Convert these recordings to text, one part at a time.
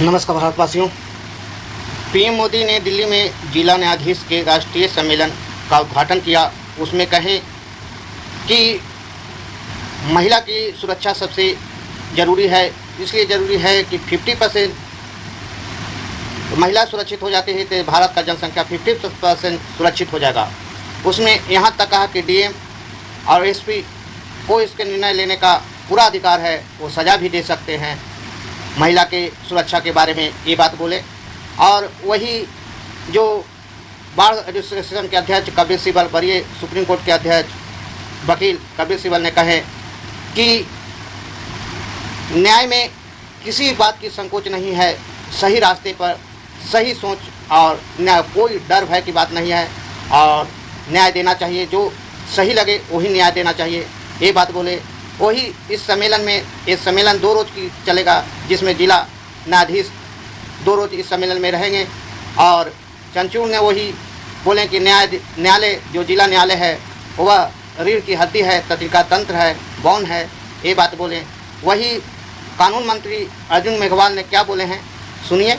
नमस्कार भारतवासियों। पीएम मोदी ने दिल्ली में जिला न्यायाधीश के राष्ट्रीय सम्मेलन का उद्घाटन किया। उसमें कहे कि महिला की सुरक्षा सबसे ज़रूरी है, इसलिए ज़रूरी है कि 50% महिला सुरक्षित हो जाती है तो भारत का जनसंख्या 50% सुरक्षित हो जाएगा। उसमें यहाँ तक कहा कि डीएम और एसपी को इसके निर्णय लेने का पूरा अधिकार है, वो सज़ा भी दे सकते हैं। महिला के सुरक्षा के बारे में ये बात बोले। और वही जो बार एडमिनिस्ट्रेशन के अध्यक्ष कपिल सिब्बल, वरीय सुप्रीम कोर्ट के अध्यक्ष वकील कपिल सिब्बल ने कहे कि न्याय में किसी बात की संकोच नहीं है, सही रास्ते पर सही सोच और न्याय, कोई डर भय की बात नहीं है और न्याय देना चाहिए, जो सही लगे वही न्याय देना चाहिए, ये बात बोले। वही इस सम्मेलन में, ये सम्मेलन 2 रोज़ की चलेगा, जिसमें जिला न्यायाधीश 2 रोज़ इस सम्मेलन में रहेंगे। और चंद्रचूड़ ने वही बोले कि न्यायालय जो जिला न्यायालय है वह रीढ़ की हड्डी है, तंत्रिका तंत्र है, बौन है, ये बात बोले। वही कानून मंत्री अर्जुन मेघवाल ने क्या बोले हैं, सुनिए।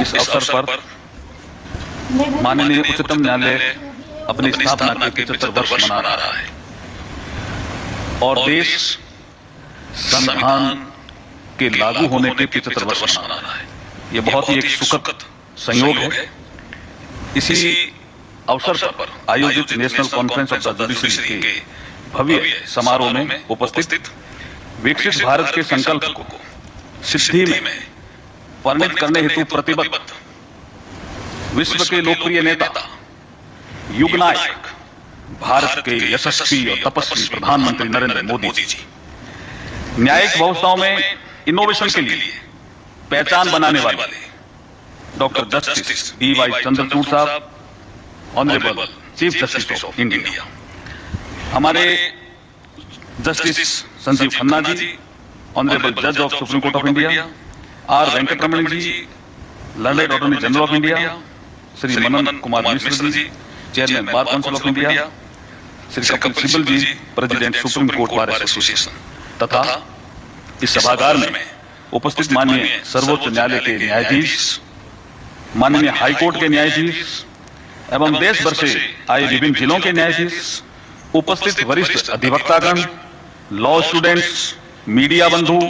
इस अवसर पर माननीय उच्चतम न्यायालय अपनी स्थापना के 75 वर्ष मना रहा है और देश संविधान के लागू होने के 75 वर्ष मना रहा है। ये बहुत ही एक सुखद संयोग है। इसी अवसर पर आयोजित national conference of the judiciary के भव्य समारोह में उपस्थित विकसित भारत के संकल्प को सिद्धि में परिणत करने हेतु प्रतिबद्ध विश्व के लोकप्रिय नेता, युग नायक, भारत के यशस्वी और तपस्वी प्रधानमंत्री नरेंद्र मोदी जी न्यायिक व्यवस्थाओं में इनोवेशन के लिए पहचान बनाने वाले doctor justice DY Chandrachud sahab, honourable chief justice of India, हमारे जस्टिस संजीव खन्ना जी, ऑनरेबल जज of supreme court of India, R Venkataraman ji, learned attorney general of India, Shri Manan Kumar Mishra ji, chairman bar council of India, Shri Kapil Sibal ji, president supreme court bar association, तथा इस सभागार में उपस्थित माननीय सर्वोच्च न्यायालय के न्यायाधीश, माननीय हाई कोर्ट के न्यायाधीश एवं देश भर से आए विभिन्न जिलों के न्यायाधीश, उपस्थित वरिष्ठ अधिवक्तागण, लॉ स्टूडेंट्स, मीडिया बंधु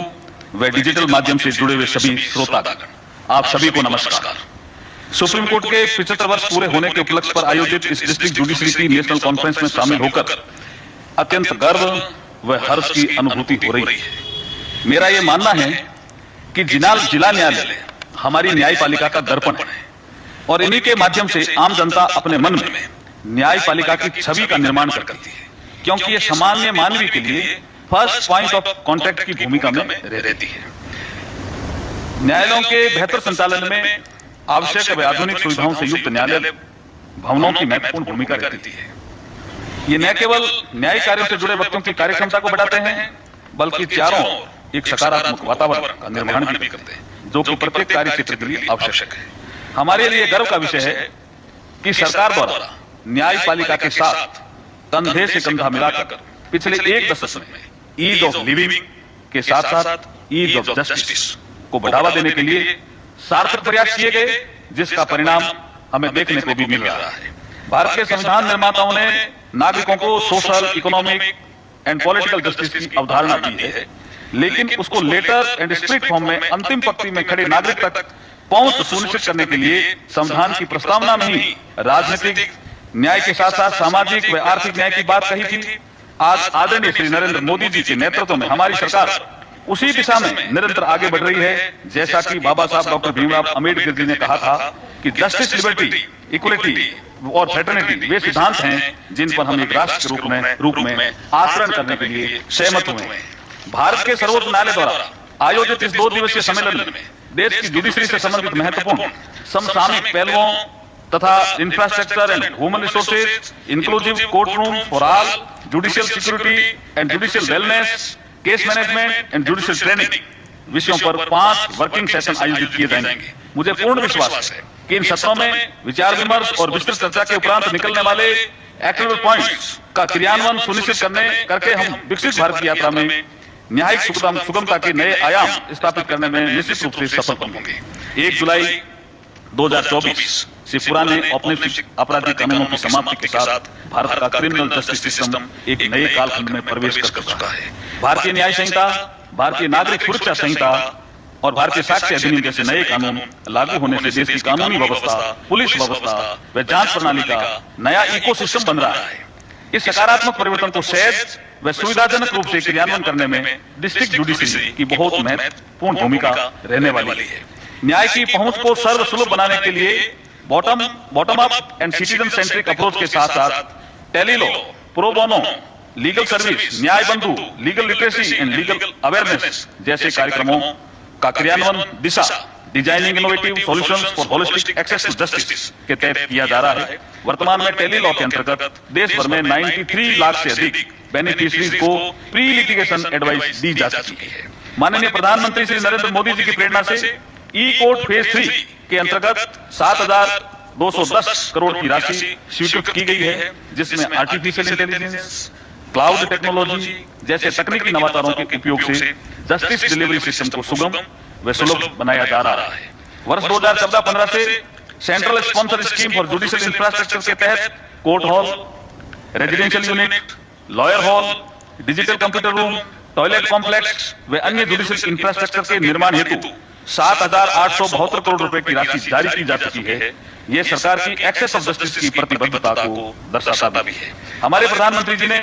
व डिजिटल माध्यम से जुड़े हुए सभी श्रोतागण, आप सभी को नमस्कार। सुप्रीम कोर्ट के 75 वर्ष पूरे होने के उपलक्ष्य पर आयोजित इस डिस्ट्रिक्ट जुडिशरी की नेशनल कॉन्फ्रेंस में शामिल होकर अत्यंत गर्व व हर्ष की अनुभूति हो रही है। मेरा यह मानना है कि जिला न्यायालय हमारी न्यायपालिका का दर्पण है और इन्हीं के माध्यम से आम जनता अपने मन में न्यायपालिका की छवि का निर्माण करती है, क्योंकि ये सामान्य मानवीय के लिए फर्स्ट पॉइंट ऑफ कांटेक्ट की भूमिका में रहती है। न्यायालयों के बेहतर संचालन में आवश्यक व आधुनिक सुविधाओं से युक्त न्यायालय भवनों की महत्वपूर्ण भूमिका रहती है। ये न केवल न्यायिक कार्यों से जुड़े व्यक्तियों की कार्यक्षमता को बढ़ाते हैं, बल्कि चारों ओर एक सकारात्मक वातावरण का निर्माण भी करते हैं, जो कि प्रत्येक कार्य क्षेत्र के लिए आवश्यक है। हमारे लिए गर्व का विषय है कि सरकार द्वारा न्यायपालिका के साथ कंधे से कंधा मिलाकर पिछले 1 दशक में ईज ऑफ लिविंग के साथ साथ ईज ऑफ जस्टिस को बढ़ावा देने के लिए सार्थक प्रयास किए गए, जिसका परिणाम हमें देखने को भी मिल रहा है। भारत के संविधान निर्माताओं ने नागरिकों को social, economic and political justice की अवधारणा दी है, लेकिन उसको लेटर एंड स्पिरिट फॉर्म में अंतिम पंक्ति में खड़े नागरिक तक पहुंच सुनिश्चित करने के लिए संविधान की प्रस्तावना में ही राजनीतिक न्याय के साथ साथ सामाजिक व आर्थिक न्याय की बात कही थी। आज आदरणीय श्री नरेंद्र मोदी जी के नेतृत्व में हमारी सरकार उसी दिशा में निरंतर आगे बढ़ रही है। जैसा कि बाबा साहब डॉक्टर भीमराव अम्बेडकर जी ने कहा था कि जस्टिस, लिबर्टी, इक्वलिटी और फ्रेटर्निटी वे सिद्धांत हैं जिन पर हम एक राष्ट्र के रूप में आचरण करने के लिए सहमत हुए हैं। भारत के सर्वोच्च न्यायालय द्वारा आयोजित इस 2 दिवसीय सम्मेलन में देश की जुडिशरी से संबंधित महत्वपूर्ण समसामयिक पहलुओं तथा infrastructure and human resources, inclusive court room for all, judicial security and judicial wellness, case management and judicial training विषयों पर 5 वर्किंग सेशन आयोजित किए जाएंगे। मुझे पूर्ण विश्वास है कि इन सत्रों में विचार विमर्श और विस्तृत चर्चा के उपरांत निकलने वाले एक्शनेबल पॉइंट्स का क्रियान्वयन सुनिश्चित करके हम विकसित भारत की यात्रा में न्यायिक सुगमता के नए आयाम स्थापित करने में निश्चित रूप से सफल होंगे। 1 जुलाई 2024 से पुराने औपनिवेशिक आपराधिक कानूनों की समाप्ति के साथ भारत का क्रिमिनल जस्टिस सिस्टम एक नए कालखंड में प्रवेश कर चुका है। भारतीय न्याय संहिता, भारतीय नागरिक सुरक्षा संहिता और भारतीय साक्ष्य अधिनियम जैसे नए कानून लागू होने से देश की कानूनी व्यवस्था, पुलिस व्यवस्था व जांच प्रणाली का नया इकोसिस्टम बन रहा है। इस सकारात्मक परिवर्तन को सहज व सुविधाजनक रूप से क्रियान्वयन करने में डिस्ट्रिक्ट जुडिशरी की बहुत महत्वपूर्ण भूमिका रहने वाली है। न्याय की पहुंच को सर्वसुलभ बनाने के लिए bottom up and citizen centric approach के साथ साथ tele law, pro bono, legal service, Nyaya Bandhu, legal literacy and legal awareness जैसे कार्यक्रमों का क्रियान्वयन Disha designing innovative solutions for holistic access to justice के तहत किया जा रहा है। वर्तमान में टेलीलॉ के अंतर्गत देश भर में 93 लाख से अधिक बेनिफिशियरीज को प्री लिटिगेशन एडवाइस दी जा चुकी है। माननीय प्रधानमंत्री श्री नरेंद्र मोदी जी की प्रेरणा से ई कोर्ट फेज 3 के अंतर्गत 7,210 करोड़ की राशि स्वीकृत की गई है, जिसमें आर्टिफिशियल इंटेलिजेंस, क्लाउड टेक्नोलॉजी जैसे तकनीकी नवाचारों के उपयोग से जस्टिस डिलीवरी सिस्टम को सुगम व सुलभ बनाया जा रहा है। वर्ष 2014-15 से central sponsor scheme for judicial infrastructure के तहत court hall, residential unit, lawyer hall, digital computer room, toilet complex व अन्य जुडिशियल इंफ्रास्ट्रक्चर के निर्माण हेतु 7,872 करोड़ रुपए की राशि जारी की जा चुकी है। ये सरकार की एक्सेस ऑफ जस्टिस की प्रतिबद्धता को दर्शाता भी है। हमारे प्रधानमंत्री जी ने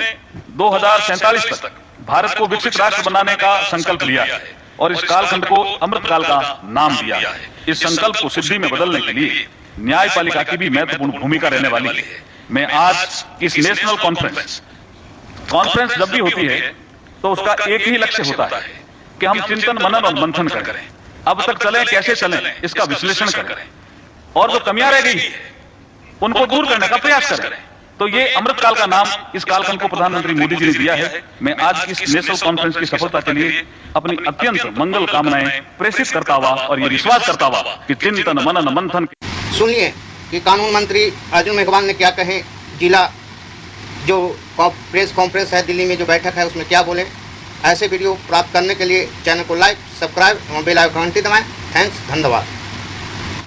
2047 तक भारत को विकसित राष्ट्र बनाने का संकल्प लिया है और इस कालखंड को अमृत काल का नाम दिया है। इस संकल्प को सिद्धि में बदलने के लिए न्यायपालिका की भी महत्वपूर्ण भूमिका रहने वाली है। मैं आज इस नेशनल कॉन्फ्रेंस जब भी होती है तो उसका एक ही लक्ष्य होता है कि हम चिंतन, मनन और मंथन करें। अब तक चलें, कैसे चलें, इसका विश्लेषण करें और जो कमियां रह गई उनको दूर करने का प्रयास करें। तो ये अमृत काल का नाम इस कालखंड को प्रधानमंत्री मोदी जी ने दिया है। मैं आज इस नेशनल कॉन्फ्रेंस की सफलता के लिए अपनी अत्यंत मंगल कामनाएं प्रेषित करता हुआ और ये विश्वास करता हुआ कि चिंतन, मनन, मंथन। सुनिए कि कानून मंत्री अर्जुन मेघवाल ने क्या कहे, जिला जो प्रेस कॉन्फ्रेंस है दिल्ली में जो बैठक है उसमें क्या बोले। ऐसे वीडियो प्राप्त करने के लिए चैनल को लाइक, सब्सक्राइब और बेल आइकन घंटी दबाएं। थैंक्स, धन्यवाद।